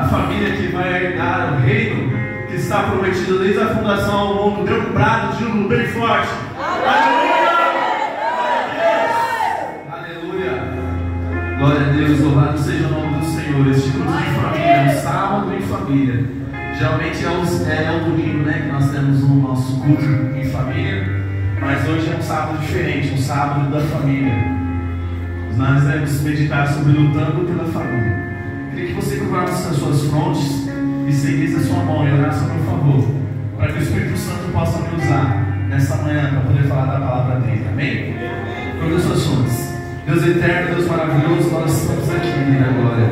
a família que vai herdar o reino que está prometido desde a fundação ao mundo. Dê um brado de júbilo bem forte. Aleluia! Aleluia! Glória a Deus, louvado seja o nome do Senhor. Este culto de família, um sábado em família. Geralmente é o domingo, né, que nós temos o nosso culto em família, mas hoje é um sábado diferente, um sábado da família. Nós devemos meditar sobre lutando pela família. Queria que você curvasse as suas frontes e seguisse a sua mão e orasse a meu favor, para que o Espírito Santo possa me usar nessa manhã para poder falar da palavra dele. Amém? Curva as suas frontes. Deus eterno, Deus maravilhoso, nós estamos aqui na glória,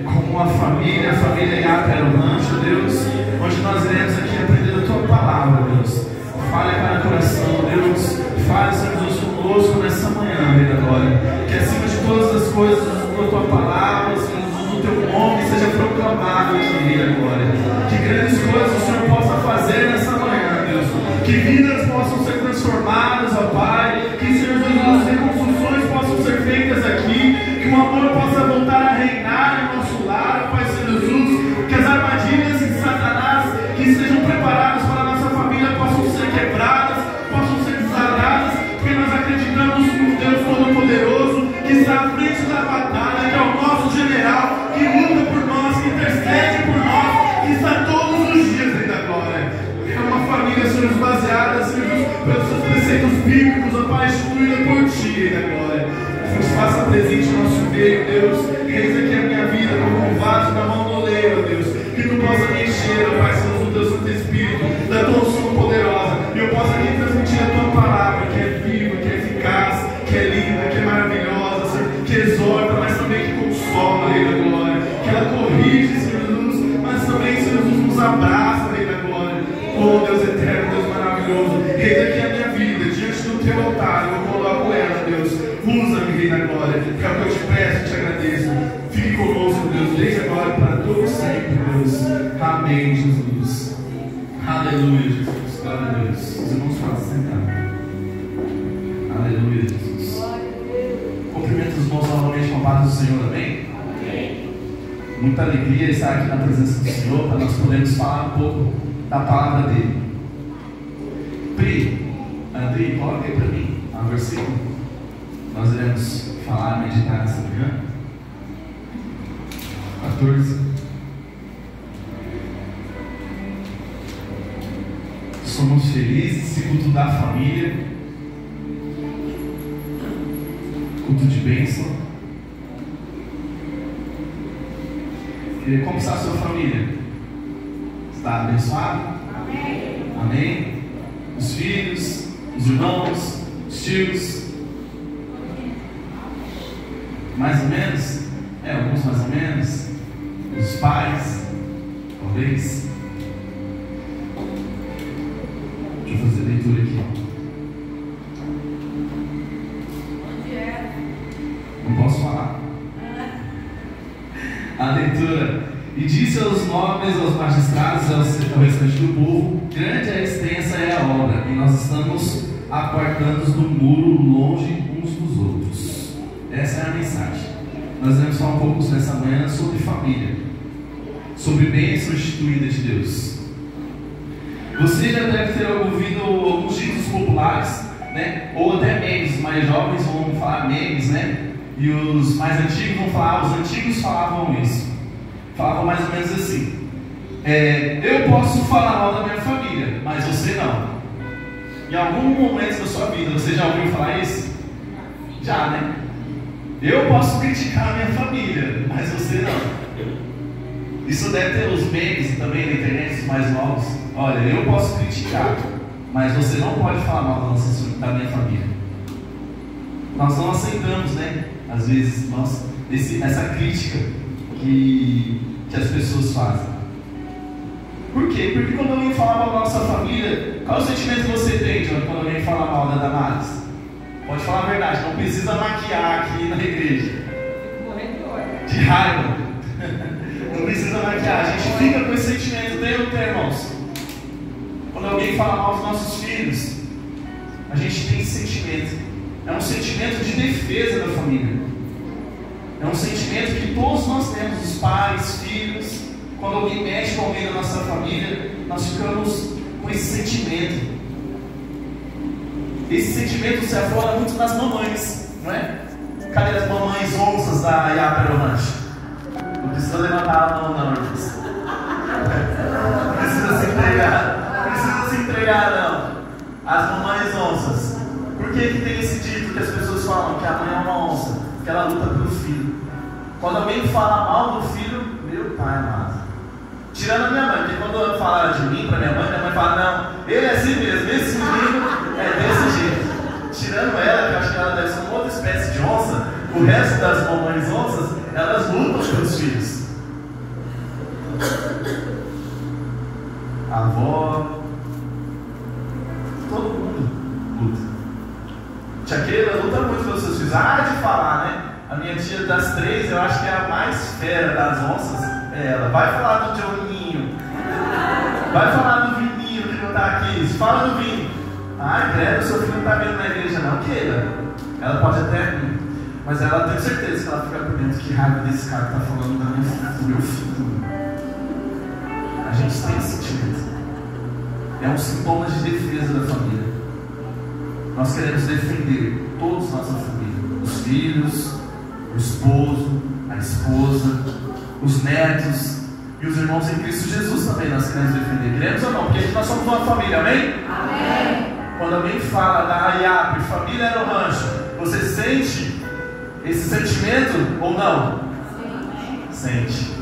como uma família, a família Iapera Rancho, Deus, onde nós iremos aqui aprender a tua palavra, Deus. Fale a cada coração, Deus. Fale, Senhor Jesus, conosco nessa manhã, Rei da glória. Que acima de todas as coisas, a tua palavra, Senhor Jesus, o teu nome seja proclamado aqui, Rei da glória. Que grandes coisas o Senhor possa fazer nessa manhã, Deus. Que vidas possam ser transformadas, ó Pai. Que, Senhor Jesus, reconstruções possam ser feitas aqui. Que o amor possa voltar a reinar em nosso lar, Pai, Senhor Jesus. Que as armadilhas de Satanás que estejam preparadas para a nossa família possam ser quebradas, possam ser desarmadas, porque nós acreditamos no Deus Todo-Poderoso que está à frente da batalha, que é o nosso general, que luta por nós, que intercede por nós, que está todos os dias dentro da glória. É uma família, Senhor, baseada, Senhor, pelos seus preceitos bíblicos, ó Pai, instituída por Ti, da glória. Nos faça presente no nosso meio, Deus. Eis aqui a minha vida como um vaso na mão do oleiro, Deus. Que Tu possa me encher, ó Pai, Senhor, do Teu Santo Espírito, da Tua unção poderosa. E eu possa aqui transmitir a Tua palavra, que é viva, que é eficaz, que é linda, que é maravilhosa, Senhor, que exorta, mas também que consola, Rei da glória. Que ela corrige, Senhor Jesus, mas também, Senhor Jesus, nos abraça, Rei da glória. Oh, Deus eterno, Deus maravilhoso. Eis aqui a minha vida, diante do Teu altar, eu coloco ela, Deus. Usa-me, Rei da glória, que é o que eu te peço e te agradeço. Fique conosco, Deus, desde agora e para todo sempre, Deus. Amém, Jesus. Aleluia, Jesus. Glória a Deus. Os irmãos podem sentar. Aleluia, Jesus. Cumprimento os irmãos novamente com a paz do Senhor, amém? Amém. Muita alegria estar aqui na presença do Senhor, para nós podermos falar um pouco da palavra dele. Pri, Andrei, coloca aí para mim um versículo. Nós iremos falar, meditar nessa manhã. 14. Somos felizes, culto da família, culto de bênção. Como está a sua família? Está abençoado? Amém. Amém. Os filhos, os irmãos, os tios. Mais ou menos? Alguns mais ou menos. Os pais, talvez. Deixa eu fazer a leitura aqui. Onde é? Não posso falar. A leitura. E disse aos nobres, aos magistrados, ao restante do povo: grande e extensa é a obra, e nós estamos apartados do muro, longe uns dos outros. Essa é a mensagem. Nós vamos falar um pouco nessa manhã sobre família, sobre bênção instituída de Deus. Você já deve ter ouvido alguns títulos populares, né? Ou até memes. Os mais jovens vão falar memes, né? E os mais antigos vão falar, os antigos falavam isso. Falavam mais ou menos assim: eu posso falar mal da minha família, mas você não. Em algum momento da sua vida, você já ouviu falar isso? Já, né? Eu posso criticar a minha família, mas você não. Isso deve ter os memes também na internet, os mais novos. Olha, eu posso criticar, mas você não pode falar mal da minha família. Nós não aceitamos, né? Às vezes, essa crítica que as pessoas fazem. Por quê? Porque quando alguém fala mal da nossa família, qual é o sentimento que você tem quando alguém fala mal da Damares? Pode falar a verdade, não precisa maquiar aqui na igreja. De raiva. Não precisa maquiar, a gente fica com esse sentimento, tem ou tem, irmãos? Quando alguém fala mal dos nossos filhos, a gente tem esse sentimento. É um sentimento de defesa da família. É um sentimento que todos nós temos, os pais, filhos, Quando alguém mexe com alguém da nossa família, nós ficamos com esse sentimento. Esse sentimento se aflora muito nas mamães, não é? Cadê as mamães onças da Iapero Rancho? Não precisa levantar a mão, não, irmãos. Não precisa se entregar. Não precisa se entregar, não. As mamães onças. Por que tem esse dito que as pessoas falam que a mãe é uma onça? Que ela luta pelo filho. Quando alguém fala mal do filho, meu pai amado. Tirando a minha mãe, porque quando falaram de mim para minha mãe fala, não, ele é assim mesmo, esse menino é desse jeito. Tirando ela, que eu acho que ela deve ser uma outra espécie de onça, o resto das mamães onças, elas lutam pelos filhos. A avó, todo mundo luta. Tia Keila luta muito pelos seus filhos. De falar, né? A minha tia das três, eu acho que é a mais fera das onças, é ela. Vai falar do Johninho, vai falar do Vininho que não está aqui, fala do Vini. Credo, seu filho não está vindo na igreja não, Keila. Ela pode até vir, mas ela tem certeza que ela fica por dentro. Que raiva desse cara que está falando do meu filho. A gente tem esse sentimento. É um sintoma de defesa da família. Nós queremos defender todos nossa família. Os filhos, o esposo, a esposa, os netos e os irmãos em Cristo Jesus também nós queremos defender. Queremos ou não? Porque nós somos uma família, amém? Amém. Quando alguém fala da IAP, família Aero Rancho, você sente esse sentimento ou não? Sim. Sente.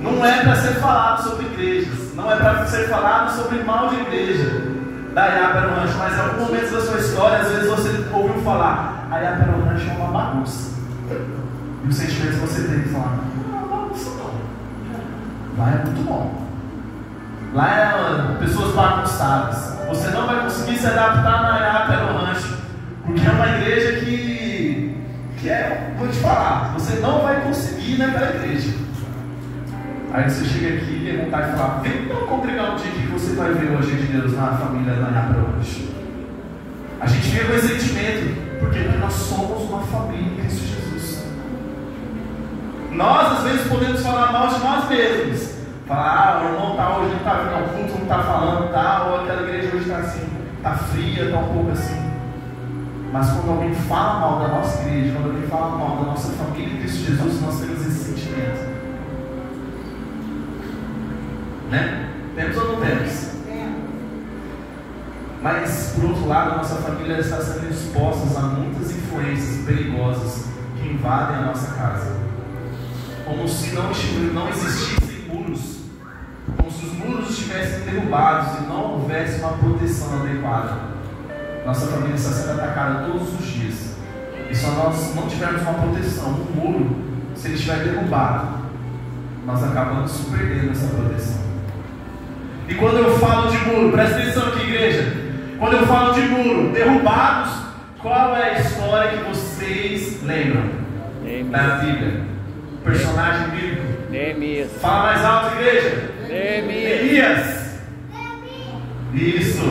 Não é para ser falado sobre igrejas, não é para ser falado sobre mal de igreja da IAP Aero Rancho, mas em algum momento da sua história, às vezes você ouviu falar, a IAP Aero Rancho é uma bagunça. E o sentimento que você tem que falar, não é uma bagunça não. Lá é muito bom. Lá é pessoas bagunçadas. Você não vai conseguir se adaptar na IAP Aero Rancho, porque é uma igreja que vou te falar, você não vai conseguir naquela igreja. Aí você chega aqui e tem vontade de falar, vem então congregar um dia que você vai ver o agir de Deus na família da IAP Aero Rancho. A gente fica com esse sentimento, porque nós somos uma família em Cristo Jesus. Nós às vezes podemos falar mal de nós mesmos. Falar, o irmão tá hoje não está vindo ao culto, não está falando, ou aquela igreja hoje está assim, está fria, está um pouco assim. Mas quando alguém fala mal da nossa igreja, quando alguém fala mal da nossa família em Cristo Jesus, nós temos esse sentimento. Né? Temos ou não temos? Mas, por outro lado, a nossa família está sendo exposta a muitas influências perigosas que invadem a nossa casa. Como se não existissem muros. Como se os muros estivessem derrubados e não houvesse uma proteção adequada. Nossa família está sendo atacada todos os dias. E se nós não tivermos uma proteção, um muro, se ele estiver derrubado, nós acabamos perdendo essa proteção. E quando eu falo de muro, presta atenção aqui, igreja. Quando eu falo de muro, derrubados, qual é a história que vocês lembram da Bíblia? Personagem bíblico. Neemias. Fala mais alto, igreja. Neemias. Isso.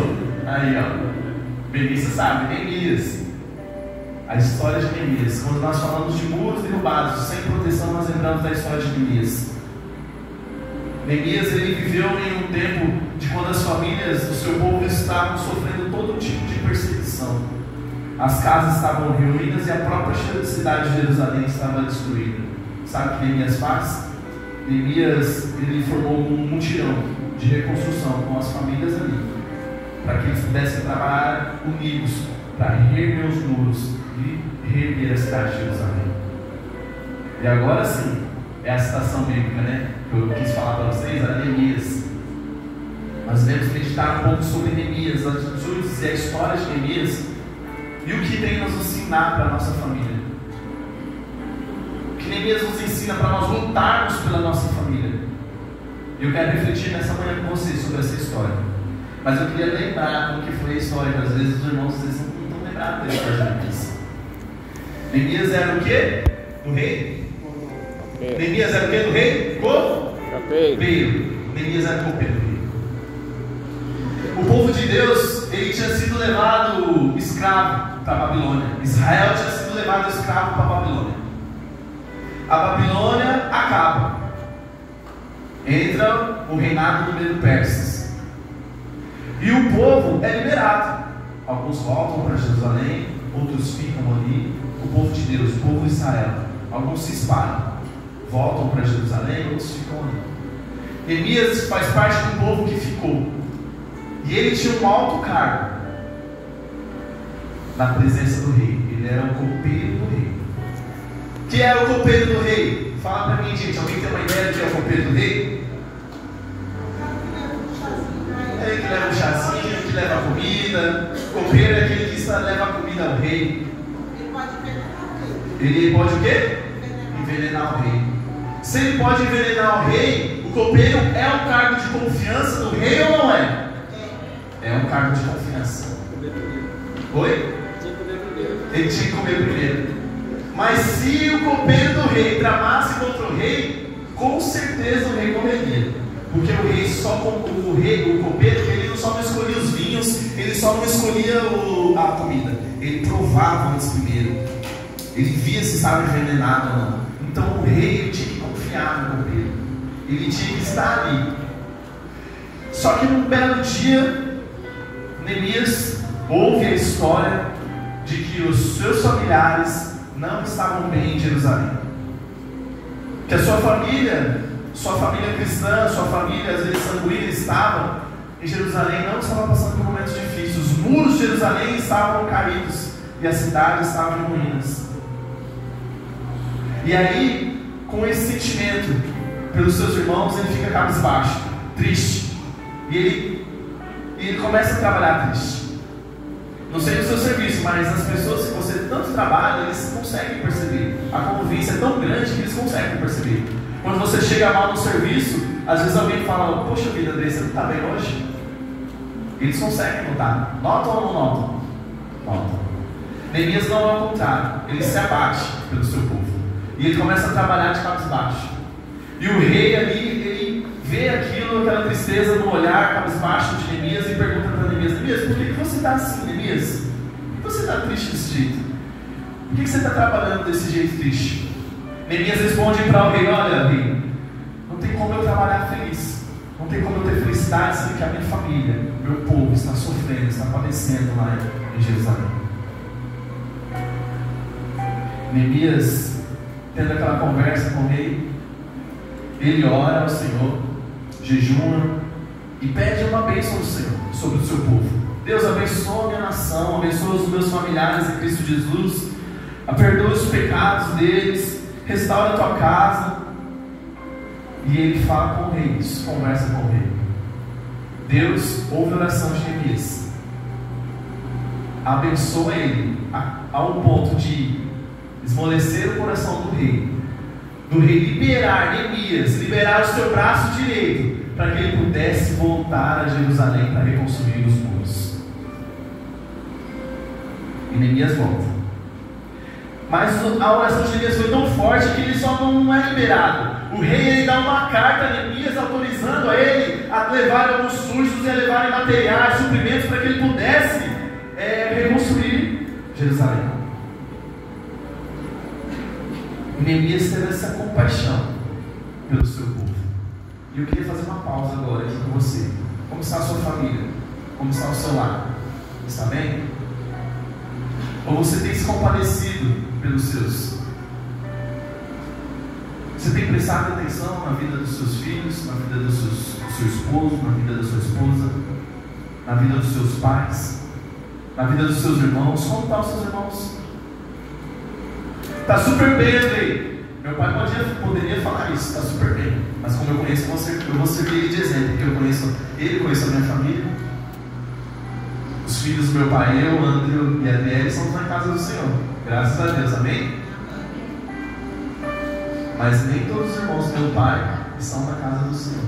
Aí, ó. Benícia sabe, Neemias. A história de Neemias. Quando nós falamos de muros derrubados, sem proteção, nós lembramos da história de Neemias. Neemias, ele viveu em um tempo de quando as famílias do seu povo estavam sofrendo todo tipo de perseguição. As casas estavam ruínas e a própria cidade de Jerusalém estava destruída. Sabe o que Neemias faz? Neemias, ele formou um mutirão de reconstrução com as famílias ali, para que eles pudessem trabalhar unidos para reerguer os muros e reerguer a cidade de Jerusalém. E agora sim, é a citação bíblica, né? Que eu quis falar para vocês, a Neemias. Nós devemos meditar um pouco sobre Neemias, as atitudes e a história de Neemias e o que tem a nos ensinar para a nossa família. O que Neemias nos ensina para nós lutarmos pela nossa família. Eu quero refletir nessa manhã com vocês sobre essa história. Mas eu queria lembrar como que foi a história, que às vezes os irmãos vocês não estão lembrados da história de Neemias. Neemias era o quê? Do rei? Neemias era o quê do rei? Copeiro. Neemias era copeiro do rei. O povo de Deus, ele tinha sido levado escravo para a Babilônia. Israel tinha sido levado escravo para a Babilônia. A Babilônia acaba. entra o reinado do Medo-Persas. E o povo é liberado. Alguns voltam para Jerusalém, outros ficam ali. O povo de Deus, o povo de Israel. Alguns se espalham, voltam para Jerusalém, outros ficam ali. Neemias faz parte do povo que ficou. E ele tinha um alto cargo na presença do rei. Ele era o copeiro do rei. Quem era o copeiro do rei? Fala para mim, gente. Alguém tem uma ideia de quem é o copeiro do rei? É ele que leva o chazinho, que leva a comida. O copeiro é aquele que leva a comida ao rei. Ele pode o quê? Envenenar o rei. Se ele pode envenenar o rei, o copeiro é um cargo de confiança do rei ou não é? É um cargo de confiança. Oi? Ele tinha que comer primeiro. Mas se o copeiro do rei tramasse contra o rei, com certeza o rei comeria. Porque o rei o copeiro, ele só não escolhia os vinhos, ele só não escolhia a comida. Ele provava antes primeiro. Ele via se estava envenenado ou não. Então o rei ele tinha que confiar no copeiro. Ele tinha que estar ali. Só que num belo dia, Neemias ouve a história de que os seus familiares não estavam bem em Jerusalém. Que a sua família cristã, sua família às vezes sanguínea estava em Jerusalém, não estava passando por momentos difíceis. Os muros de Jerusalém estavam caídos e a cidade estava em ruínas. E aí, com esse sentimento pelos seus irmãos, ele fica cabisbaixo, triste. E ele começa a trabalhar triste. Não sei no seu serviço, mas as pessoas que você tanto trabalha, eles conseguem perceber. A convivência é tão grande que eles conseguem perceber. Quando você chega mal no serviço, às vezes alguém fala: poxa vida, André, você não está bem hoje? Eles conseguem notar. Notam ou não notam? Notam. Neemias não é o contrário. Ele se abate pelo seu povo. E ele começa a trabalhar de cabisbaixo. E o rei ali, ele vê aquilo, aquela tristeza no olhar cabisbaixo de Neemias e pergunta para Neemias: Neemias, por que você está assim, Neemias? Por que você está triste desse jeito? Por que você está trabalhando desse jeito triste? Neemias responde para o rei: olha, rei, não tem como eu trabalhar feliz. Não tem como eu ter felicidade sem que a minha família, meu povo, está sofrendo, está padecendo lá em Jerusalém. Neemias, tendo aquela conversa com o rei, ele ora ao Senhor, jejuma e pede uma bênção do Senhor sobre o seu povo. Deus, abençoa a minha nação, abençoa os meus familiares em Cristo Jesus, perdoa os pecados deles, restaura a tua casa. E ele fala com o rei, conversa com o rei. Deus ouve a oração de Neemias, abençoa ele ao ponto de esmorecer o coração do rei liberar Neemias, liberar o seu braço direito, para que ele pudesse voltar a Jerusalém para reconstruir os muros. E Neemias volta. Mas a oração de Neemias foi tão forte que ele só não é liberado. O rei ele dá uma carta a Neemias autorizando a ele a levar alguns surtos e a levarem materiais, suprimentos, para que ele pudesse reconstruir Jerusalém. Neemias teve essa compaixão pelo seu povo. E eu queria fazer uma pausa agora aqui com você. Como está a sua família? Como está o seu lar? Está bem? Ou você tem se compadecido pelos seus? Você tem prestado atenção na vida dos seus filhos, na vida do seu esposo, na vida da sua esposa, na vida dos seus pais, na vida dos seus irmãos? Como estão os seus irmãos? Está super bem, Andrei. Meu pai poderia falar isso, está super bem. Mas como eu conheço, eu vou servir ele de exemplo, porque eu conheço ele, conheço a minha família. Os filhos do meu pai, eu, André e a Adriele, estão na casa do Senhor. Graças a Deus, amém? Mas nem todos os irmãos do meu pai estão na casa do Senhor.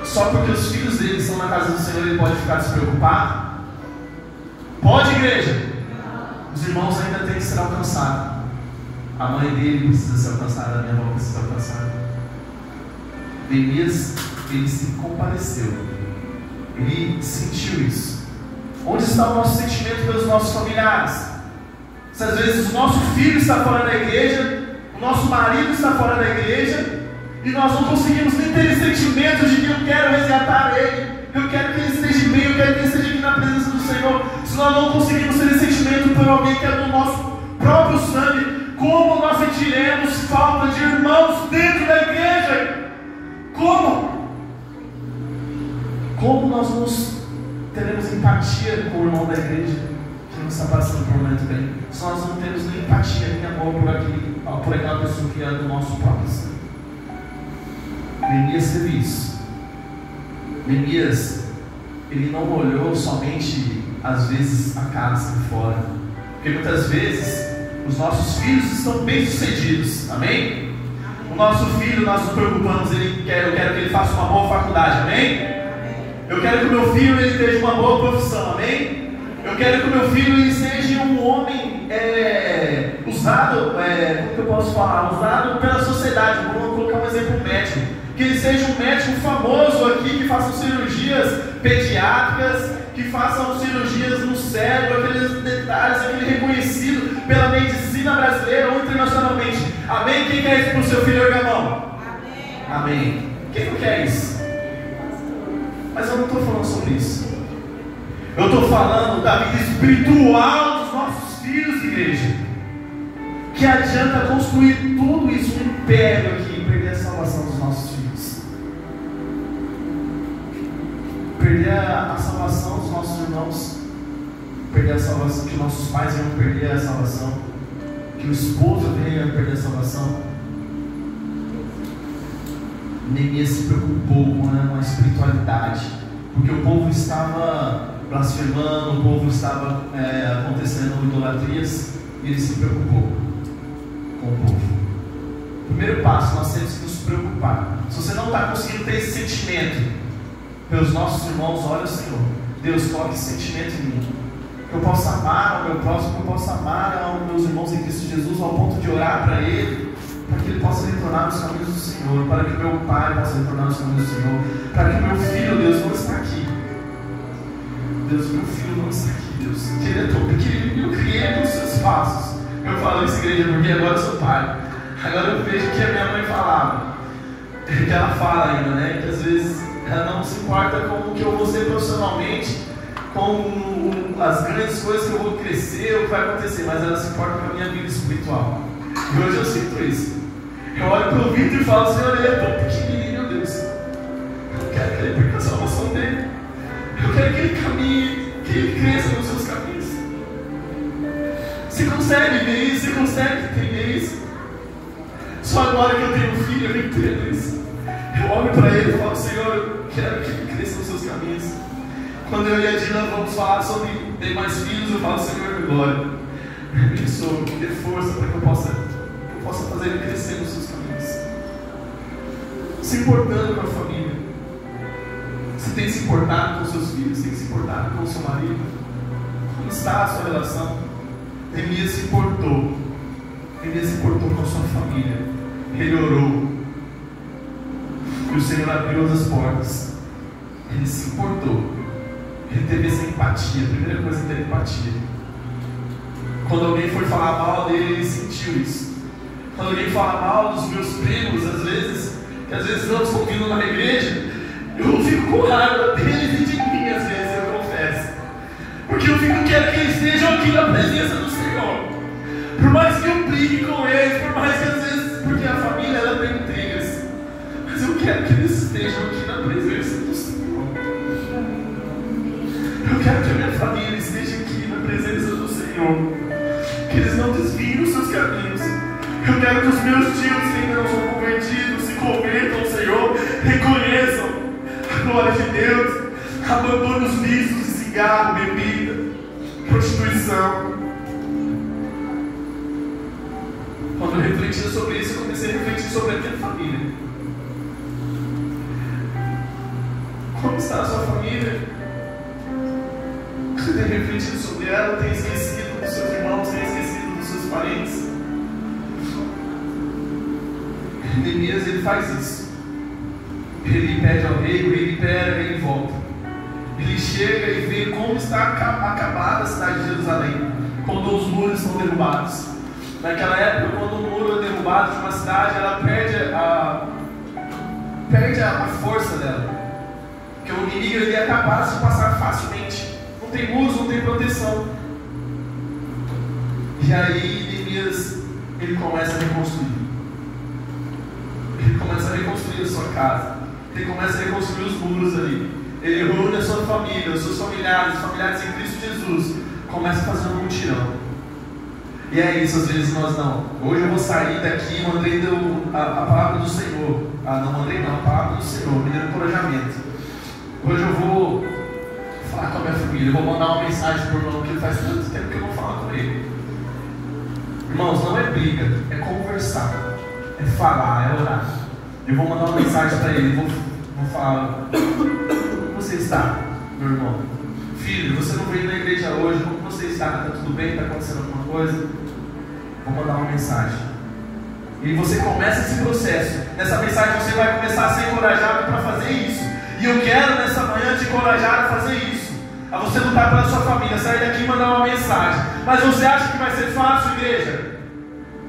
Só porque os filhos dele estão na casa do Senhor, ele pode ficar despreocupado? Pode, igreja? Os irmãos ainda têm que ser alcançados. A mãe dele precisa ser alcançada, a minha avó precisa ser alcançada. Neemias, ele se compadeceu. Ele sentiu isso. Onde está o nosso sentimento pelos nossos familiares? Se às vezes o nosso filho está fora da igreja, o nosso marido está fora da igreja, E nós não conseguimos nem ter esse sentimento de que eu quero resgatar ele, eu quero que ele esteja bem, eu quero que ele esteja aqui na presença do Senhor. Se nós não conseguimos ter esse sentimento por alguém que é do nosso próprio sangue, como nós sentiremos falta de irmãos dentro da igreja? Como? Como nós teremos empatia com o irmão da igreja que não está passando por um momento bem? Se nós não temos nem empatia, nem amor por aquela pessoa que é do nosso próprio sangue. Neemias teve isso. Neemias, ele não olhou somente, às vezes, a casa de fora. Porque muitas vezes, os nossos filhos estão bem-sucedidos. Amém? O nosso filho, nós nos preocupamos, eu quero que ele faça uma boa faculdade. Amém? Eu quero que o meu filho ele tenha uma boa profissão. Amém? Eu quero que o meu filho ele seja um homem usado, como que eu posso falar? Usado pela sociedade. Vou colocar um exemplo médico. Que ele seja um médico famoso aqui, que faça cirurgias pediátricas, que façam cirurgias no cérebro, aqueles detalhes, aquele reconhecido pela medicina brasileira ou internacionalmente. Amém? Quem quer isso para o seu filho? Erga a mão. Amém. Amém. Quem não quer isso? Mas eu não estou falando sobre isso. Eu estou falando da vida espiritual dos nossos filhos, igreja. Que adianta construir tudo isso, um império aqui, e perder a salvação dos nossos filhos. Perder a salvação dos nossos irmãos. Perder a salvação, que nossos pais venham perder a salvação. Que o esposo venha perder a salvação. Neemias se preocupou com a espiritualidade, porque o povo estava blasfemando, o povo estava acontecendo idolatrias, e ele se preocupou com o povo. Primeiro passo, nós temos que nos preocupar. Se você não está conseguindo ter esse sentimento pelos nossos irmãos, olha, Senhor, Deus, coloque esse sentimento em mim, que eu possa amar ao meu próximo, que eu possa amar aos meus irmãos em Cristo Jesus, ao ponto de orar para Ele, para que Ele possa retornar nos caminhos do Senhor, para que meu pai possa retornar nos caminhos do Senhor, para que meu filho, Deus, não está aqui. Deus, meu filho não está aqui, Deus, que ele é tão pequenininho, eu criei ele nos seus passos. Eu falo isso, igreja, porque agora eu sou pai. Agora eu vejo que a minha mãe falava, que ela fala ainda, né, que às vezes ela não se importa com o que eu vou ser profissionalmente, com as grandes coisas que eu vou crescer, o que vai acontecer, mas ela se importa com a minha vida espiritual. E hoje eu sinto isso. Eu olho para o Vitor e falo, Senhor, ele é tão pequenininho, Deus. Eu quero que ele perca a salvação dele. Eu quero que ele caminhe, que ele cresça nos seus caminhos. Você consegue ver isso? Você consegue entender isso? Só agora que eu tenho um filho, eu entendo isso. Eu olho para ele e falo, Senhor, eu quero que ele cresça nos seus caminhos. Quando eu e a Dina vamos falar sobre ter mais filhos, eu falo, Senhor, glória. Me abençoe, me dê força para que eu possa fazer ele crescer nos seus caminhos. Se importando com a família. Você tem se importado com os seus filhos, tem se importado com o seu marido? Como está a sua relação? Neemias se importou. Neemias se importou com a sua família. Ele orou. E o Senhor abriu as portas. Ele se importou. Ele teve essa empatia. A primeira coisa é ter empatia. Quando alguém foi falar mal dele, ele sentiu isso. Quando alguém fala mal dos meus primos, às vezes, que às vezes não estão vindo na igreja, eu fico com raiva deles e de mim, às vezes, eu confesso. Porque eu quero que eles estejam aqui na presença do Senhor. Por mais que eu brigue com eles, por mais que às vezes, porque a família ela tem intrigas, mas eu quero que eles estejam aqui na presença do Senhor. Eu quero que a minha família esteja aqui na presença do Senhor. Que eles não desviem os seus caminhos. Eu quero que os meus tios que ainda não são convertidos se convertam ao Senhor, reconheçam a glória de Deus, abandonem os vícios de cigarro, bebida, prostituição. Quando eu refletia sobre isso, eu comecei a refletir sobre a minha família. Como está a sua família? Você tem refletido sobre ela? Tem esquecido dos seus irmãos? Tem esquecido dos seus parentes? Neemias, ele faz isso. Ele pede ao rei, o rei libera, ele volta. Ele chega e vê como está acabada a cidade de Jerusalém, quando os muros estão derrubados. Naquela época, quando o muro é derrubado de uma cidade, ela perde perde a força dela. Porque o inimigo ele é capaz de passar facilmente. Não tem luz, não tem proteção. E aí Neemias, ele começa a reconstruir. Ele começa a reconstruir a sua casa. Ele começa a reconstruir os muros ali. Ele reúne a sua família, os seus familiares, os familiares em Cristo Jesus. Começa a fazer um mutirão. E é isso, às vezes nós não. Hoje eu vou sair daqui, mandei a palavra do Senhor. Não mandei não, a palavra do Senhor, me deu encorajamento. Hoje eu vou falar com a minha família, eu vou mandar uma mensagem para o irmão, que faz tanto tempo que eu não falo com ele. Irmãos, não é briga, é conversar, é falar, é orar. Eu vou mandar uma mensagem para ele, vou falar: como você está, meu irmão? Filho, você não veio na igreja hoje, como você está? Está tudo bem? Está acontecendo alguma coisa? Vou mandar uma mensagem. E você começa esse processo. Nessa mensagem você vai começar a ser encorajado para fazer isso. E eu quero nessa manhã te encorajar a fazer isso. A você lutar pela sua família, sair daqui e mandar uma mensagem. Mas você acha que vai ser fácil, igreja?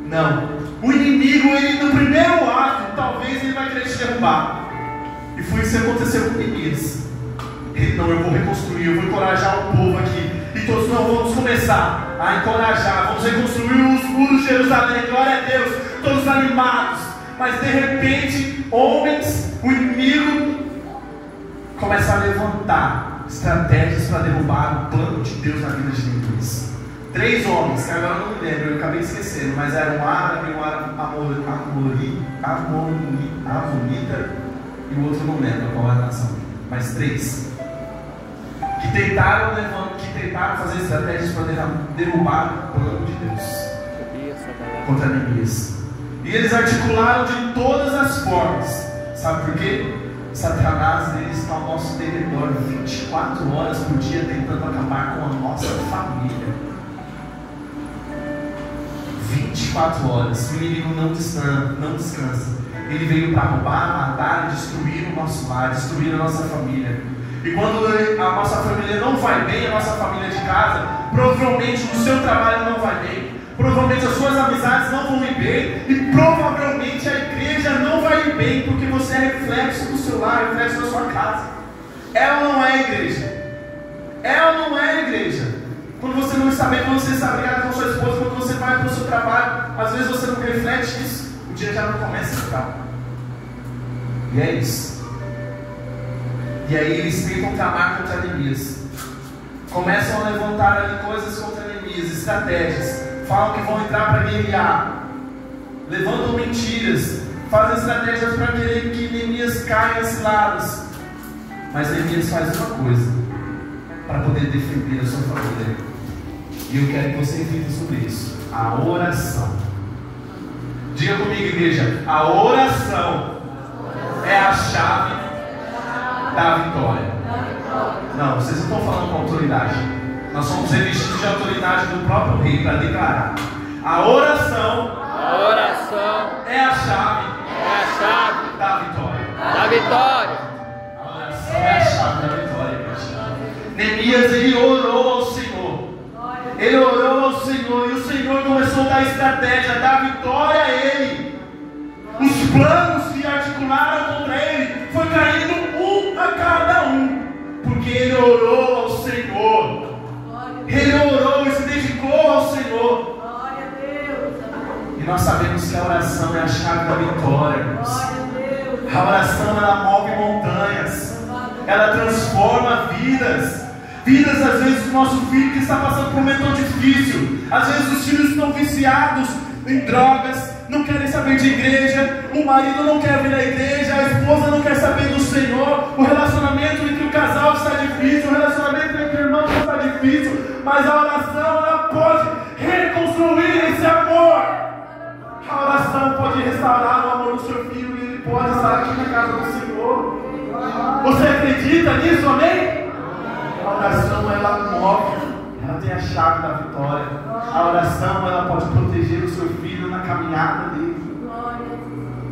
Não. O inimigo, ele no primeiro ato, talvez ele vai querer te derrubar. E foi isso que aconteceu com Neemias. Ele: não, eu vou reconstruir, eu vou encorajar o povo aqui. E todos: não, vamos começar a encorajar, vamos reconstruir os muros de Jerusalém, glória a Deus, todos animados. Mas de repente, homens, o inimigo começa a levantar estratégias para derrubar o plano de Deus na vida de Neemias. 3 homens, que agora eu não me lembro, eu acabei esquecendo, mas era um árabe, um amonita e o outro não lembro qual era a nação, mas 3 que tentaram fazer estratégias para derrubar o plano de Deus contra Neemias. E eles articularam de todas as formas. Sabe por quê? Satanás, ele está ao nosso derredor 24 horas por dia tentando acabar com a nossa família. 24 horas. O inimigo não descansa. Ele veio para roubar, matar e destruir o nosso lar, destruir a nossa família. E quando a nossa família não vai bem, a nossa família de casa, provavelmente o seu trabalho não vai bem, provavelmente as suas amizades não vão ir bem, e provavelmente a igreja não vai ir bem, porque você é reflexo do seu lar, reflexo da sua casa. É ou não é igreja? É ou não é igreja? Quando você não está bem, quando você está brigado com sua esposa, quando você vai para o seu trabalho, às vezes você não reflete isso, o dia já não começa a ficar. E é isso. E aí eles tentam tramar contra Neemias. Começam a levantar ali coisas contra Neemias, estratégias. Falam que vão entrar para guerrear. Levantam mentiras. Fazem estratégias para querer que Neemias caia em ciladas. Mas Neemias faz uma coisa para poder defender a sua família. E eu quero que você reflita sobre isso: a oração. Diga comigo, igreja: a oração é a chave da vitória. Não, vocês não estão falando com autoridade. Nós somos revestidos de autoridade do próprio rei para declarar: a oração é a chave da vitória. Da vitória. A oração é a chave da vitória, gente. Neemias, ele orou ao Senhor. Ele orou ao Senhor, e o Senhor começou a dar estratégia, a dar vitória a ele. Os planos que articularam contra ele foi caindo um a cada um, porque ele orou ao Senhor. Ele orou e se dedicou ao Senhor. E nós sabemos que a oração é a chave da vitória, irmãos. A oração, ela move montanhas, ela transforma vidas. Vidas, às vezes, do nosso filho que está passando por um momento tão difícil. Às vezes os filhos estão viciados em drogas, não querem saber de igreja, o marido não quer vir à igreja, a esposa não quer saber do Senhor, o relacionamento entre o casal está difícil, o relacionamento entre irmãos está difícil, mas a oração, ela pode reconstruir esse amor. A oração pode restaurar o amor do seu filho, e ele pode estar aqui na casa do Senhor. Você acredita nisso, amém? A oração, ela move, ela tem a chave da vitória. A oração, ela pode proteger o seu filho na caminhada dele.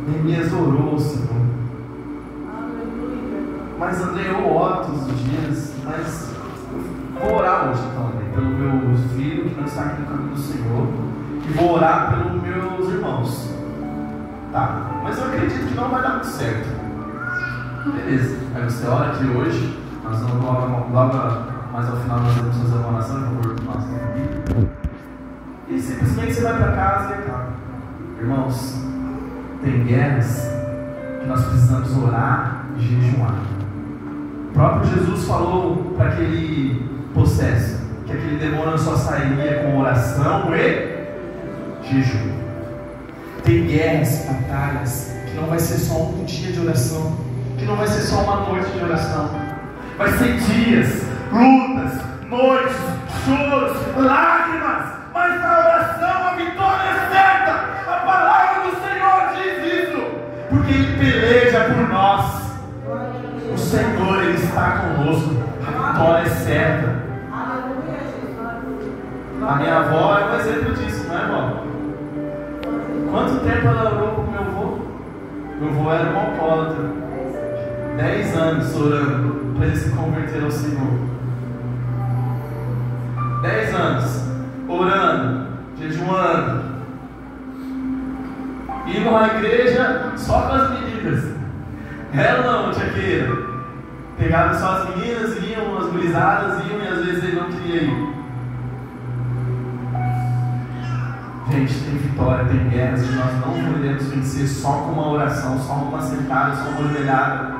Neemias orou ao Senhor. Mas André, eu oro todos os dias, mas vou orar hoje então, André, pelo meu filho que não está aqui no caminho do Senhor, e vou orar pelos meus irmãos. Tá, mas eu acredito que não vai dar muito certo. Beleza. Aí você ora aqui hoje, nós vamos logo mais ao final nós vamos fazer uma oração em favor do nosso amigo. E simplesmente você vai para casa e acaba. Irmãos, tem guerras que nós precisamos orar e jejuar. O próprio Jesus falou para aquele possesso que aquele demônio só sairia com oração e jejum. Tem guerras, batalhas, que não vai ser só um dia de oração, que não vai ser só uma noite de oração. Vai ser dias, lutas, noites, choros, lágrimas, mas na oração a vitória é certa. A palavra do Senhor diz isso, porque Ele peleja por nós. O Senhor, Ele está conosco. A vitória é certa. A minha avó é um exemplo disso, não é, avó? Quanto tempo ela orou com meu avô? Meu avô era um alcoólatra. 10 anos orando para ele se converter ao Senhor. 10 anos orando, jejuando, indo à igreja só com as meninas. Ela não, tia Keira. Pegava só as meninas, iam, as gurizadas iam, e às vezes ele não queria ir. Gente, tem vitória, tem guerras que nós não podemos vencer só com uma oração, só uma sentada, só uma olhada.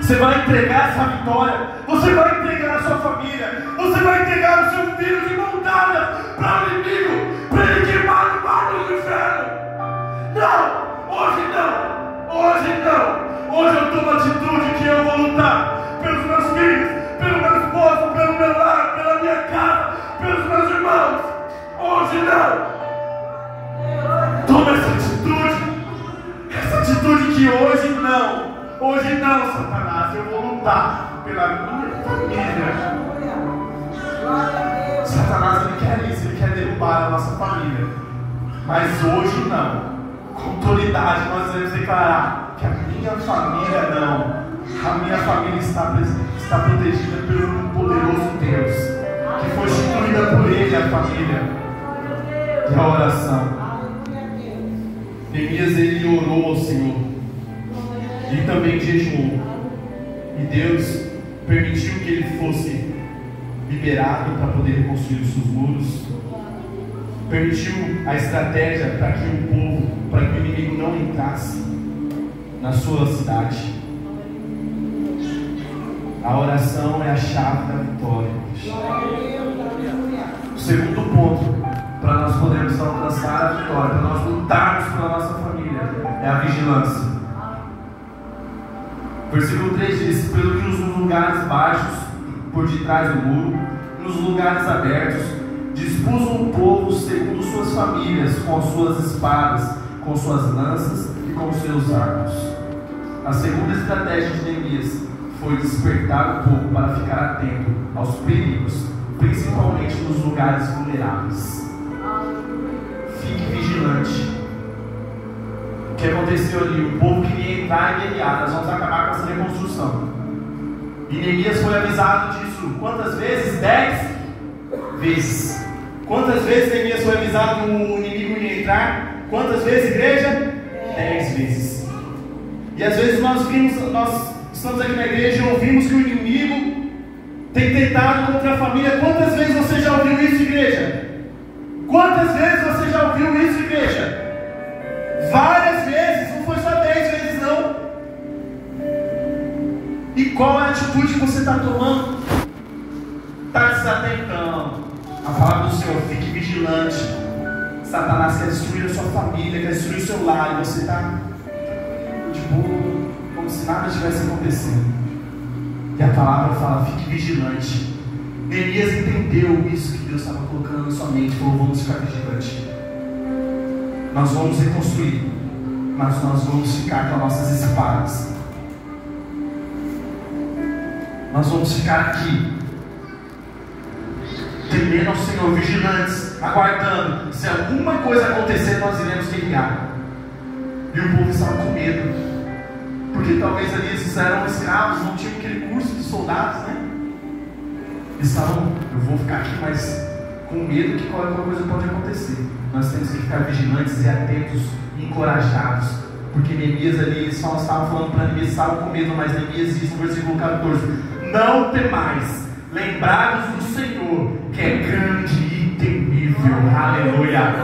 Você vai entregar essa vitória, você vai entregar a sua família, você vai entregar o seu filho de mão dada para o inimigo, para ele queimar no mar do inferno. Não, hoje não, hoje não. Hoje eu tomo a atitude que eu vou lutar pelos meus filhos, pelo meu esposo, pelo meu lar, pela minha casa, pelos meus irmãos. Hoje não. Toma essa atitude que hoje não. Hoje não, Satanás, eu vou lutar pela minha família. Satanás, ele quer isso, ele quer derrubar a nossa família. Mas hoje não. Com autoridade nós devemos declarar que a minha família não. A minha família está protegida pelo poderoso Deus, que foi instituída por Ele, a família. E a oração. Neemias, ele orou ao Senhor e também jejuou, e Deus permitiu que ele fosse liberado para poder reconstruir os seus muros, permitiu a estratégia para que o povo, para que o inimigo não entrasse na sua cidade. A oração é a chave da vitória. O segundo ponto para nós podermos alcançar a vitória, para nós lutarmos pela nossa família, é a vigilância. Versículo 3 diz: pelo que nos lugares baixos, por detrás do muro, nos lugares abertos, dispus o povo segundo suas famílias, com as suas espadas, com suas lanças e com seus arcos. A segunda estratégia de Neemias foi despertar o povo para ficar atento aos perigos, principalmente nos lugares vulneráveis. Fique vigilante. O que aconteceu ali? O povo queria entrar e guerrear. Nós vamos acabar com essa reconstrução. E Neemias foi avisado disso. Quantas vezes? 10 vezes. Quantas vezes Neemias foi avisado que o inimigo ia entrar? Quantas vezes, igreja? 10 vezes. E às vezes nós estamos aqui na igreja e ouvimos que o inimigo tem tentado contra a família. Quantas vezes você já ouviu isso, igreja? Quantas vezes você já ouviu isso, igreja? Várias vezes, não foi só 10 vezes não. E qual é a atitude que você está tomando? Está desatentando. A palavra do Senhor, fique vigilante. Satanás quer destruir a sua família, quer destruir o seu lar, e você está de boa, como se nada estivesse acontecendo. E a palavra fala, fique vigilante. Neemias entendeu isso que Deus estava colocando na sua mente, falou, vamos ficar vigilantes. Nós vamos reconstruir, mas nós vamos ficar com as nossas espadas. Nós vamos ficar aqui, temendo ao Senhor, vigilantes, aguardando. Se alguma coisa acontecer, nós iremos guerrear. E o povo estava com medo, porque talvez ali eles eram escravos, não tinham aquele curso de soldados, né? Eles estavam, eu vou ficar aqui, mas com medo que qualquer coisa pode acontecer. Nós temos que ficar vigilantes e atentos, encorajados, Porque Neemias ali, eles só estavam falando para Neemias, estavam com medo, mas Neemias diz no versículo 14: não temais, lembrados do Senhor, que é grande e temível. Aleluia.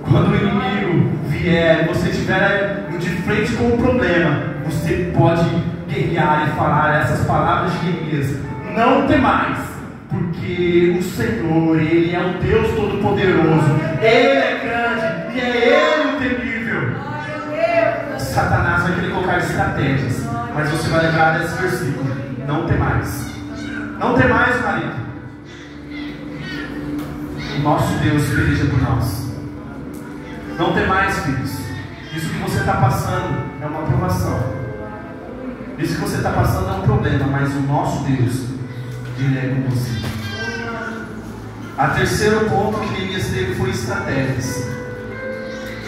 Quando o inimigo vier, você estiver de frente com o problema, você pode guerrear e falar essas palavras de Neemias: não temais, porque o Senhor, Ele é o Deus Todo-Poderoso, Ele é grande e é Ele o temível. Satanás vai querer colocar estratégias, mas você vai lembrar desse versículo: não temais. Não temais, marido. O nosso Deus peleja por nós. Não temais, filhos. Isso que você está passando é uma provação. Isso que você está passando é um problema, mas o nosso Deus, Ele é com você. A terceiro ponto que Neemias teve foi estratégias.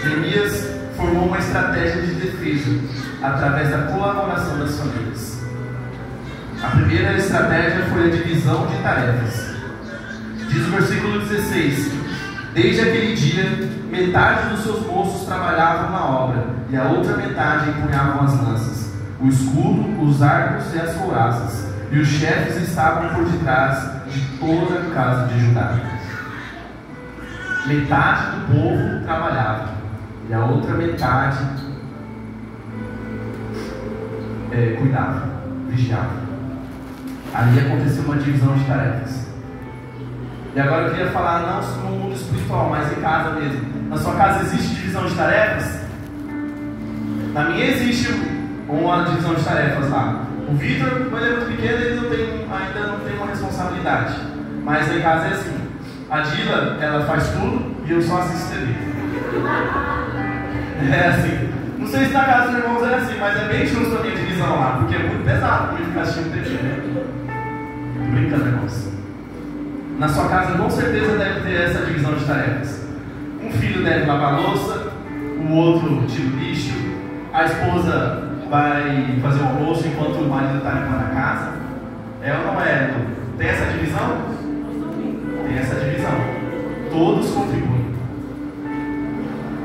Neemias formou uma estratégia de defesa através da colaboração das famílias. A primeira estratégia foi a divisão de tarefas. Diz o versículo 16: desde aquele dia, metade dos seus moços trabalhavam na obra, e a outra metade empunhavam as lanças, o escudo, os arcos e as couraças, e os chefes estavam por detrás de toda a casa de Judá. Metade do povo trabalhava, e a outra metade cuidava, vigiava. Ali aconteceu uma divisão de tarefas. E agora eu queria falar não no mundo espiritual, mas em casa mesmo. Na sua casa existe divisão de tarefas? Na minha existe uma divisão de tarefas lá. O Vitor, quando ele é muito pequeno, ele ainda não tem uma responsabilidade. Mas em casa é assim: a Dila, ela faz tudo e eu só assisto ali. É assim. Não sei se na casa dos irmãos é assim, mas é bem justo a minha divisão lá, porque é muito pesado para mim ficar assistindo TV, né? Tô brincando, irmãos. Na sua casa com certeza deve ter essa divisão de tarefas. Um filho deve lavar a louça, o outro tira o lixo, a esposa vai fazer o almoço enquanto o marido está limpando a casa. É ou não é? Tem essa divisão? Tem essa divisão. Todos contribuem.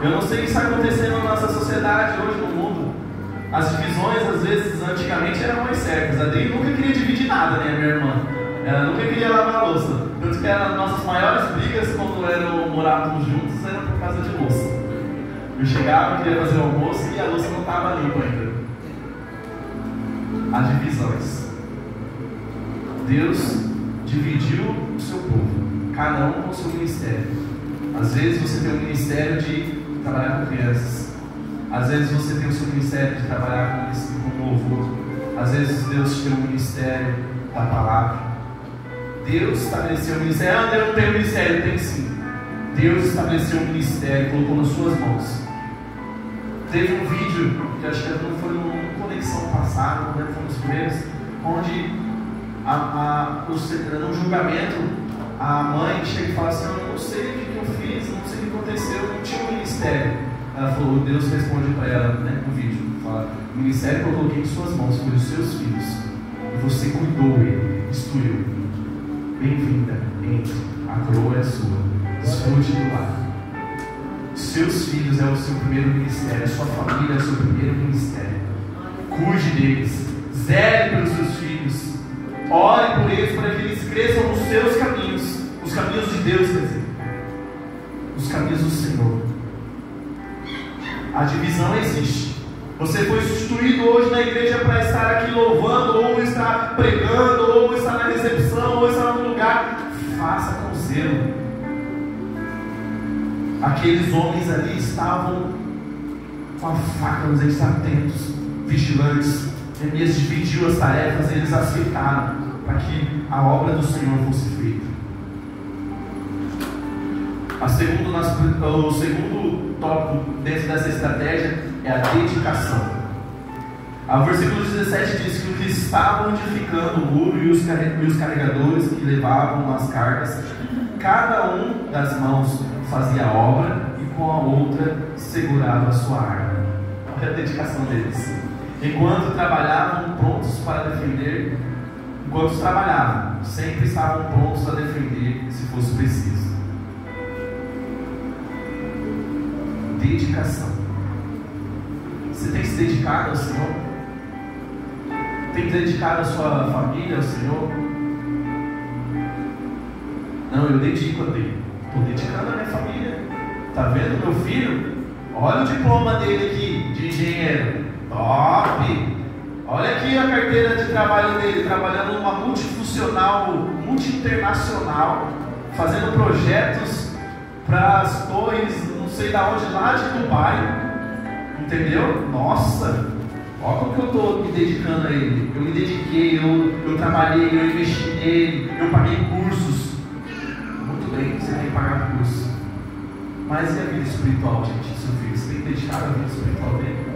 Eu não sei o que está acontecendo na nossa sociedade hoje, no mundo. As divisões, às vezes, antigamente eram mais certas. A Adri nunca queria dividir nada, né, minha irmã? Ela nunca queria lavar a louça. Tanto que as nossas maiores brigas, quando morávamos juntos, eram por causa de louça. Eu chegava, queria fazer o almoço e a louça não estava limpa ainda. As divisões. Deus dividiu o seu povo, cada um com o seu ministério. Às vezes você tem o ministério de trabalhar com crianças. Às vezes você tem o seu ministério de trabalhar com louvor. Às vezes Deus te deu o ministério da palavra. Deus estabeleceu o ministério. Ah, eu não tenho ministério. Tem sim. Deus estabeleceu um ministério, colocou nas suas mãos. Teve um vídeo, que acho que não foi numa conexão passada, não lembro, foi nos primeiros, onde no julgamento a mãe chega e fala assim: eu não sei o que eu fiz, não sei o que aconteceu, eu não tinha um ministério. Ela falou, Deus responde para ela, né, no vídeo, fala: o ministério que eu coloquei em suas mãos foi os seus filhos, e você cuidou ele, instruiu. Bem-vinda, entre, a coroa é sua, desfrute do lar. Seus filhos é o seu primeiro ministério, sua família é o seu primeiro ministério. Cuide deles, zele pelos seus filhos, ore por eles para que eles cresçam nos seus caminhos, os caminhos de Deus, quer dizer, os caminhos do Senhor. A divisão existe. Você foi substituído hoje na igreja para estar aqui louvando, ou estar pregando, ou estar na recepção, ou estar no lugar. Faça com zelo. Aqueles homens ali estavam com a faca, eles estavam atentos, vigilantes. Neemias dividiu as tarefas, eles aceitaram para que a obra do Senhor fosse feita. O segundo tópico dentro dessa estratégia é a dedicação. O versículo 17 diz que os que estavam edificando o muro e os carregadores que levavam as cargas, cada um das mãos fazia a obra e com a outra segurava a sua arma. Olha a dedicação deles. Enquanto trabalhavam prontos para defender, enquanto trabalhavam, sempre estavam prontos a defender se fosse preciso. Dedicação. Você tem se dedicado ao Senhor? Tem dedicado a sua família ao Senhor? Não, eu dedico a Deus. Estou dedicando a minha família. Está vendo meu filho? Olha o diploma dele aqui, de engenheiro. Top! Olha aqui a carteira de trabalho dele, trabalhando numa multifuncional, multi-internacional, fazendo projetos para as torres, não sei da onde, lá de Dubai. Entendeu? Nossa! Olha como que eu estou me dedicando a ele. Eu me dediquei, eu trabalhei, eu investi nele, eu paguei cursos. Muito bem, você tem que pagar curso. Mas e a vida espiritual, gente, seu filho? Você tem que dedicar a vida espiritual dele?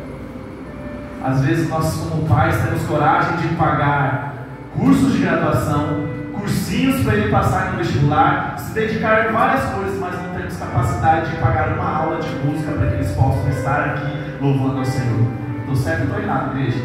Às vezes nós, como pais, temos coragem de pagar cursos de graduação, cursinhos para ele passar no vestibular, se dedicar a várias coisas, mas não temos capacidade de pagar uma aula de música para que eles possam estar aqui louvando ao Senhor. Estou certo ou estou errado, igreja?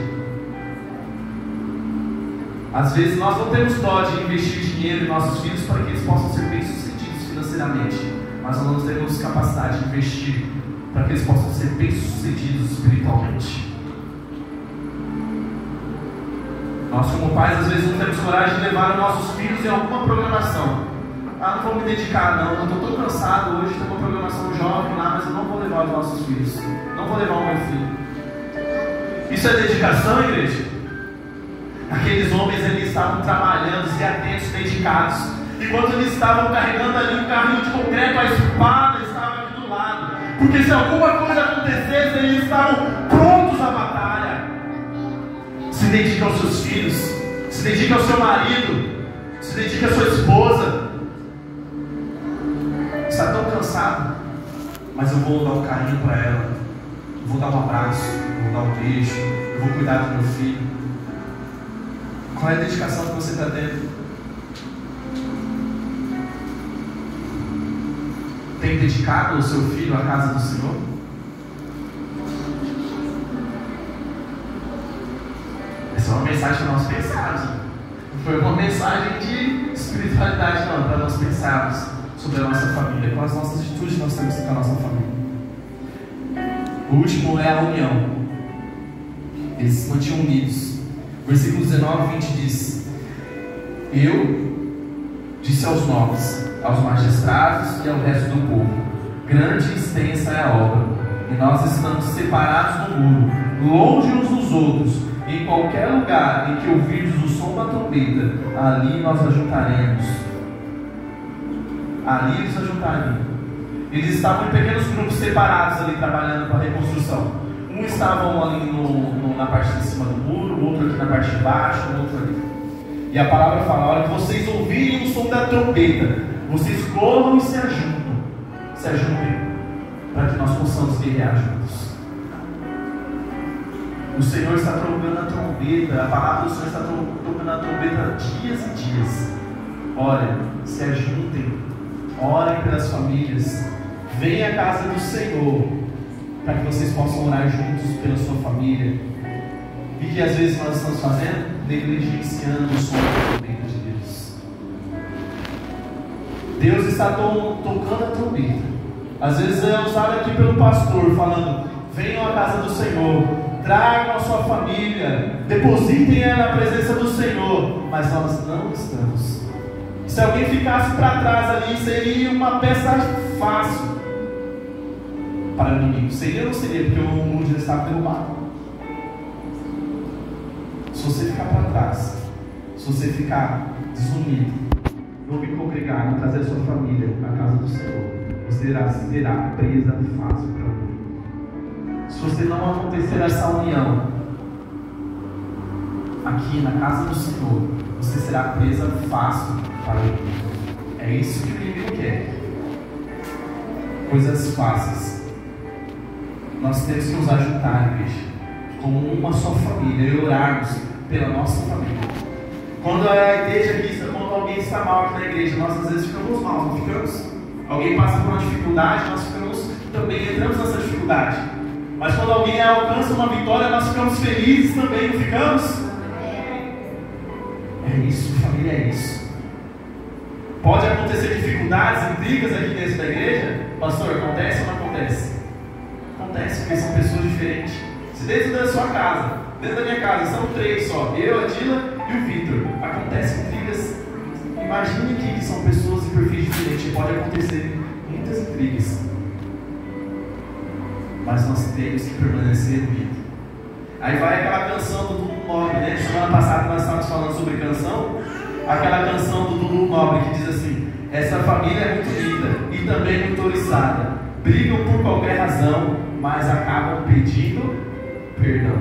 Às vezes nós não temos dó de investir dinheiro em nossos filhos para que eles possam ser bem-sucedidos financeiramente, mas nós não temos capacidade de investir para que eles possam ser bem-sucedidos espiritualmente. Nós, como pais, às vezes não temos coragem de levar os nossos filhos em alguma programação. Não vou me dedicar, não. Eu estou tão cansado. Hoje tem uma programação jovem lá, mas eu não vou levar os nossos filhos. Não vou levar o meu filho. Isso é dedicação, igreja? Aqueles homens ali estavam trabalhando, se atentos, dedicados. Enquanto eles estavam carregando ali um carrinho de concreto, a espada estava aqui do lado. Porque se alguma coisa acontecesse, eles estavam prontos à batalha. Se dedica aos seus filhos, se dedica ao seu marido, se dedica à sua esposa. Está tão cansado, mas eu vou dar um carinho para ela, eu vou dar um abraço, eu vou dar um beijo, eu vou cuidar do meu filho. Qual é a dedicação que você está tendo? Tem dedicado o seu filho à casa do Senhor? Essa é uma mensagem para nós pensarmos. Não foi uma mensagem de espiritualidade, não, para nós pensarmos sobre a nossa família, quais as nossas atitudes nós temos com a nossa família. O último é a união. Eles se mantinham unidos. Versículo 19 e 20 diz: Eu disse aos nobres, aos magistrados e ao resto do povo: grande e extensa é a obra, e nós estamos separados do muro, longe uns dos outros. Em qualquer lugar em que ouvirdes o som da trombeta, ali nós ajuntaremos. Ali eles ajuntariam. Eles estavam em pequenos grupos separados ali, trabalhando para a reconstrução. Um estavam ali na parte de cima do muro, o outro aqui na parte de baixo, o outro ali. E a palavra fala: a hora que vocês ouvirem o som da trombeta, vocês corram e se ajuntem, para que nós possamos guerrear juntos. O Senhor está tocando a trombeta, a palavra do Senhor está tocando a trombeta dias e dias. Olha, se ajuntem, orem pelas famílias, venham à casa do Senhor, para que vocês possam orar juntos pela sua família. E que às vezes nós estamos fazendo? Negligenciando o som da trombeta de Deus. Deus está tocando a trombeta. Às vezes é usado aqui pelo pastor, falando: venham à casa do Senhor, tragam a sua família, depositem ela na presença do Senhor. Mas nós não estamos. Se alguém ficasse para trás ali, seria uma peça fácil para o inimigo. Seria ou não seria? Porque o mundo já estava derrubado. Se você ficar para trás, se você ficar desunido, não me congregar, não trazer a sua família à casa do Senhor, você será presa fácil para o inimigo. Se você não acontecer essa união aqui na casa do Senhor, você será presa fácil para o inimigo. É isso que o inimigo quer. Coisas fáceis. Nós temos que nos ajuntar, igreja, como uma só família, e orarmos pela nossa família. Quando a igreja aqui, quando alguém está mal aqui na igreja, nós às vezes ficamos mal, não ficamos? Alguém passa por uma dificuldade, nós também entramos nessa dificuldade. Mas quando alguém alcança uma vitória, nós ficamos felizes também, não ficamos? É isso, família, é isso. Pode acontecer dificuldades, intrigas aqui dentro da igreja? Pastor, acontece ou não acontece? Acontece, porque são pessoas diferentes, Se dentro da sua casa, dentro da minha casa, são 3 só, eu, a Dila e o Vitor, acontecem intrigas. Imagine que são pessoas de perfis diferentes, pode acontecer muitas intrigas, mas nós temos que permanecer unidos. Aí vai aquela canção do Dudu Nobre, né? Semana passada nós estávamos falando sobre canção. Aquela canção do Dudu Nobre que diz assim: essa família é muito linda e também muito oriçada. Brigam por qualquer razão, mas acabam pedindo perdão.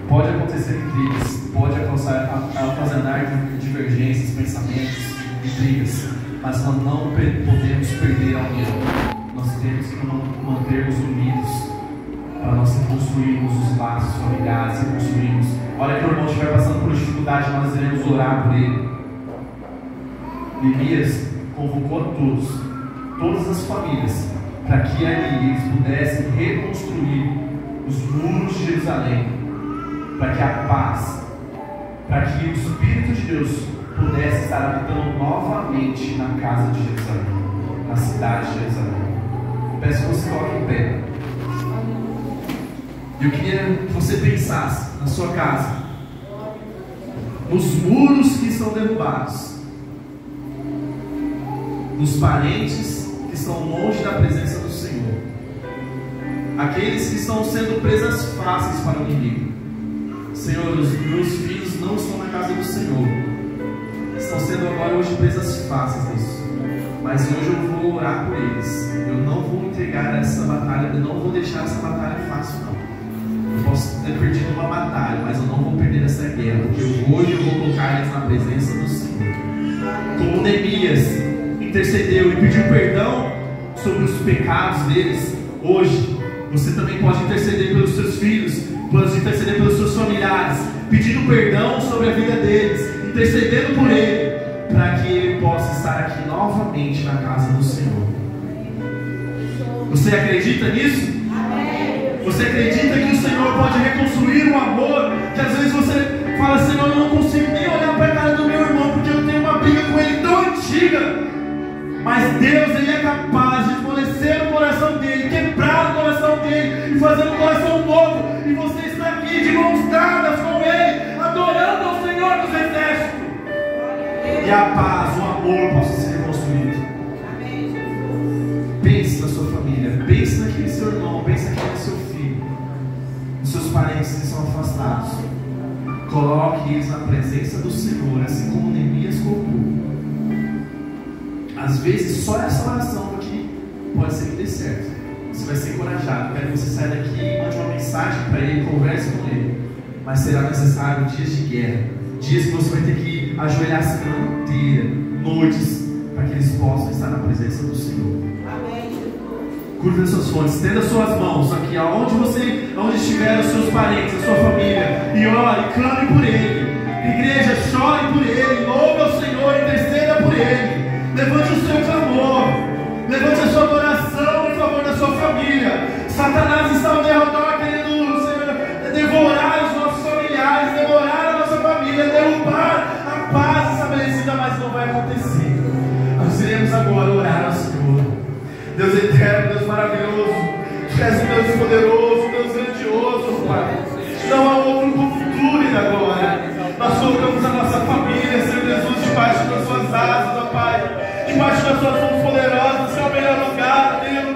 Pode acontecer intrigas, pode ocasionar divergências, pensamentos, intrigas, mas nós não podemos perder a união. Nós temos que mantermos unidos para nós reconstruirmos os laços familiares, reconstruirmos. Olha que o irmão estiver passando por dificuldade, nós iremos orar por ele. Neemias convocou a todas as famílias, para que ali eles pudessem reconstruir os muros de Jerusalém, para que a paz, para que o Espírito de Deus pudesse estar habitando novamente na casa de Jerusalém, na cidade de Jerusalém. Eu peço que você coloque em pé. Eu queria que você pensasse na sua casa, nos muros que estão derrubados, nos parentes que estão longe da presença do Senhor, aqueles que estão sendo presas fáceis para o inimigo. Senhor, os meus filhos não estão na casa do Senhor, estão sendo agora hoje presas fáceis, Deus. Mas hoje eu vou orar por eles. Eu não vou entregar essa batalha, eu não vou deixar essa batalha fácil, não. Eu posso ter perdido uma batalha, mas eu não vou perder essa guerra, porque hoje eu vou colocar eles na presença do Senhor. Como Neemias intercedeu e pediu perdão sobre os pecados deles, hoje você também pode interceder pelos seus filhos, pode interceder pelos seus familiares, pedindo perdão sobre a vida deles, intercedendo por ele, para que ele possa estar aqui novamente na casa do Senhor. Você acredita nisso? Você acredita que o Senhor pode reconstruir um amor? Que às vezes você fala: Senhor, eu não consigo nem olhar para a cara do meu irmão, porque eu tenho uma briga com ele tão antiga. Mas Deus, Ele é capaz de esmorecer o coração dele, quebrar o coração dele e fazer um coração novo. E você está aqui de mãos dadas com Ele, adorando ao Senhor dos Exércitos. E a paz, o amor possa ser reconstruído. Pense na sua família, pense naquele seu irmão, pense naquele seu filho, nos seus parentes que são afastados. Coloque eles na presença do Senhor, assim como Neemias colocou. Às vezes só essa oração aqui pode ser que dê certo. Você vai ser encorajado. Quero que você saia daqui e mande uma mensagem para ele, converse com ele. Mas será necessário dias de guerra, dias que você vai ter que ajoelhar a semana inteira, noites, para que eles possam estar na presença do Senhor. Curva as suas fontes, estenda as suas mãos aqui, onde estiver os seus parentes, a sua família, e ore, clame por ele. Igreja, chore por ele, louve ao Senhor, interceda por ele. Levante o seu clamor, levante a sua adoração em favor da sua família. Satanás está ao derredor querendo, Senhor, devorar os nossos familiares, devorar a nossa família, derrubar a paz estabelecida, mas não vai acontecer. Nós iremos agora orar ao Senhor. Deus eterno, Deus maravilhoso, Tu és um Deus poderoso, Deus grandioso, Pai. Não há outro futuro e agora. Nós colocamos a nossa família, Senhor Jesus, debaixo das suas asas, ó Pai, debaixo das suas mãos poderosas, Senhor, é o melhor lugar, Deus.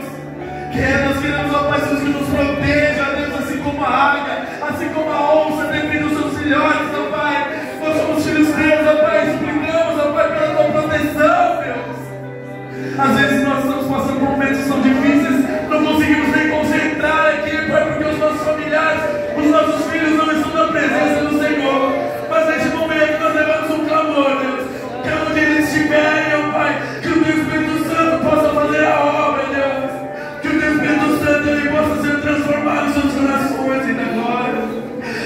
Nós queremos, ó Pai, Jesus, que nos proteja, Deus, assim como a águia, assim como a onça, defende os seus filhotes, ó Pai. Nós somos filhos teus, ó Pai, suplicamos, ó Pai, pela tua proteção, Deus. Às vezes nós estamos passando por momentos que são difíceis, não conseguimos nem concentrar aqui, Pai, porque os nossos familiares, os nossos filhos não estão na presença do Senhor. Mas neste momento nós levamos um clamor, Deus, que onde eles estiverem, ó Pai, que o Teu Espírito Santo possa fazer a obra, Deus, que o Teu Espírito Santo ele possa ser transformado em seus corações ainda agora,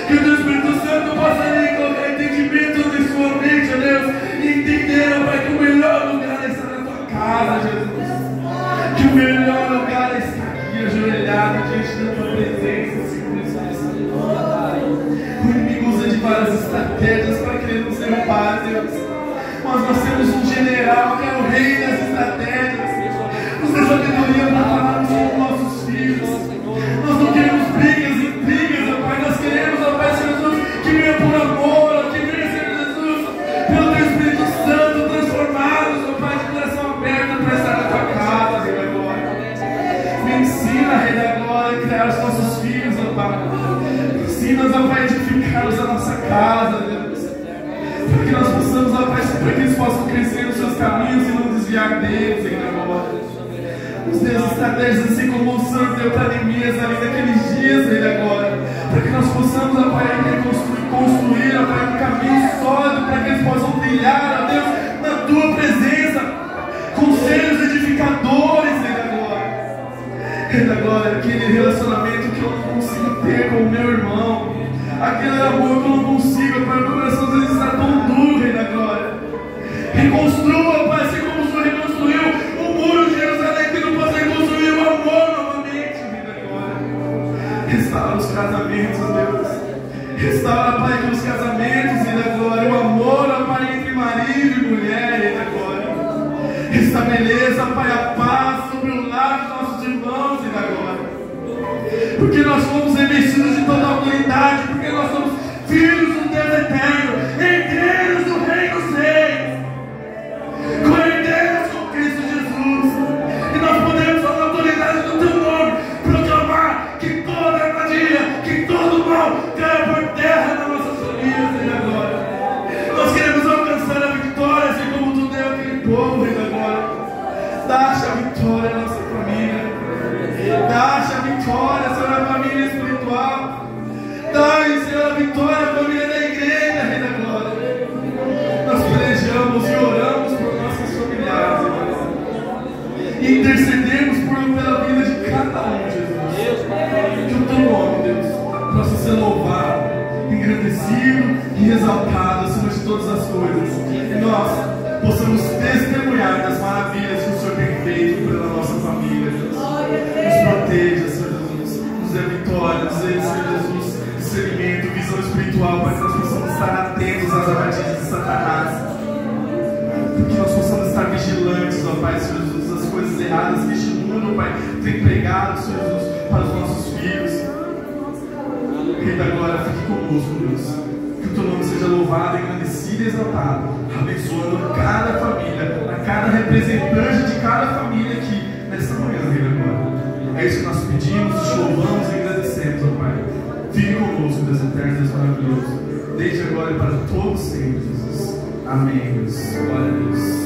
que o Teu Espírito Santo possa ali colocar entendimento em sua mente, Deus, e entender, ó Pai, que o melhor lugar está na Tua casa, Jesus, que o melhor lugar está aqui ajoelhado diante da Tua presença, Senhor Jesus. O inimigo usa de várias estratégias para querer nos derrubar, Deus. Mas nós temos um general que é o rei das estratégias. Nos dê sabedoria para falarmos com nossos filhos, Pai. Ensina-nos, ó Pai, a edificarmos a nossa casa, Deus. Para que nós possamos, ó Pai, para que eles possam crescer nos seus caminhos e não desviar deles, Senhor, agora. Os Deus, estratégias assim como o Senhor deu para Neemias ali naqueles dias, Ele agora. Para que nós possamos, ó Pai, construir, ó Pai, um caminho sólido para que eles possam trilhar, ó Deus, na Tua presença. Conselhos edificadores, Ele agora, aquele relacionamento que eu não consigo ter com o meu irmão, aquele amor que eu não consigo, Pai, meu coração às vezes está tão duro, Ele agora. Reconstrua, Pai, assim como o Senhor reconstruiu o muro de Jerusalém, que não possa reconstruir o amor novamente, Ele agora. Restaura os casamentos, Deus. Restaura, Pai, que os casamentos, Ele agora, o amor, ó Pai, entre marido e mulher, Ele agora. Restabeleça, Pai, a paz sobre o lar dos nossos irmãos e agora. Porque nós fomos revestidos de toda a autoridade, porque nós somos filhos do Deus eterno, herdeiros do Reino dos Reis, co-herdeiros com Cristo Jesus. E nós podemos, com a autoridade do Teu nome, proclamar que toda armadilha, que todo mal caia por terra nas nossas famílias e agora. Nós queremos alcançar a vitória, assim como Tu deu aquele povo e agora. Dá-se a vitória à nossa família. Dá-se a vitória, Senhor, à família espiritual. Dá-se, Senhor, a vitória à família da igreja, Rei da Glória. Nós pelejamos e oramos por nossos familiares, irmãos. E intercedemos pela vida de cada um, Jesus. Que o Teu nome, Deus, possa ser louvado, engrandecido e exaltado acima de todas as coisas. E nós possamos testemunhar das maravilhas que o Senhor tem feito pela nossa família, Deus. Nos proteja, Senhor Jesus. Nos dê vitória, nos dê, Senhor Jesus, discernimento, visão espiritual, para que nós possamos estar atentos às armadilhas de Satanás. Para que nós possamos estar vigilantes, ó Pai, Senhor Jesus, das coisas erradas que este mundo, Pai, tem pregado, Senhor Jesus, para os nossos filhos. Rei da Glória, fique conosco, Deus. Que o Teu nome seja louvado, engrandecido e exaltado, abençoando cada família, a cada representante de cada família aqui nesta manhã, Rei da Glória. É isso que nós pedimos, te louvamos e agradecemos, ó Pai. Fique conosco, Deus eterno, Deus maravilhoso, desde agora e para todos sempre, Jesus. Amém, Deus. Glória a Deus.